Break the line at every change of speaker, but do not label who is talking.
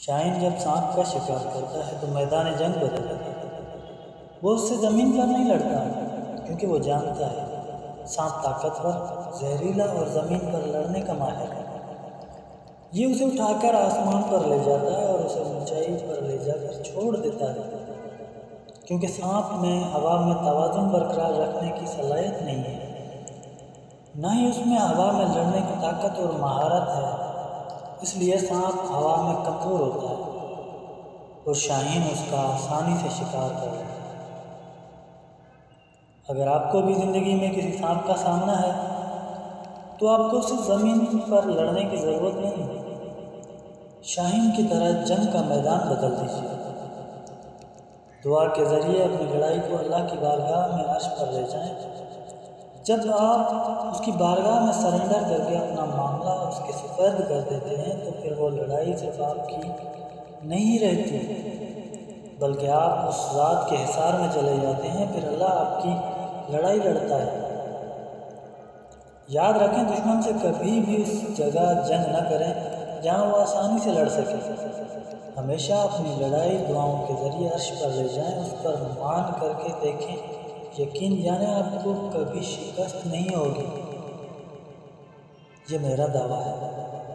شاہین جب سانپ کا شکار کرتا ہے تو میدان جنگ بدل جاتا ہے۔ وہ اس سے زمین پر نہیں لڑتا کیونکہ وہ جانتا ہے سانپ طاقتور، زہریلا اور زمین پر لڑنے کا ماہر ہے۔ یہ اسے اٹھا کر آسمان پر لے جاتا ہے اور اسے اونچائی پر لے جا کر چھوڑ دیتا ہے، کیونکہ سانپ میں ہوا میں توازن برقرار رکھنے کی صلاحیت نہیں ہے، نہ ہی اس میں ہوا میں لڑنے کی طاقت اور مہارت ہے۔ اس لیے سانپ ہوا میں کمزور ہوتا ہے اور شاہین اس کا آسانی سے شکار کر لیتا ہے۔ اگر آپ کو بھی زندگی میں کسی سانپ کا سامنا ہے تو آپ کو صرف زمین پر لڑنے کی ضرورت نہیں، شاہین کی طرح جنگ کا میدان بدل دیجیے۔ دعا کے ذریعے اپنی لڑائی کو اللہ کی بارگاہ میں عرش پر لے جائیں۔ جب آپ اس کی بارگاہ میں سرنڈر کر کے اپنا معاملہ اس کے سپرد کر دیتے ہیں تو پھر وہ لڑائی صرف آپ کی نہیں رہتی، بلکہ آپ اس ذات کے حصار میں چلے جاتے ہیں۔ پھر اللہ آپ کی لڑائی لڑتا ہے۔ یاد رکھیں، دشمن سے کبھی بھی اس جگہ جنگ نہ کریں جہاں وہ آسانی سے لڑ سکے۔ ہمیشہ اپنی لڑائی دعاؤں کے ذریعے عرش پر لے جائیں، اس پر مان کر کے دیکھیں، یقین جانیں آپ کو کبھی شکست نہیں ہوگی۔ یہ میرا دعویٰ ہے۔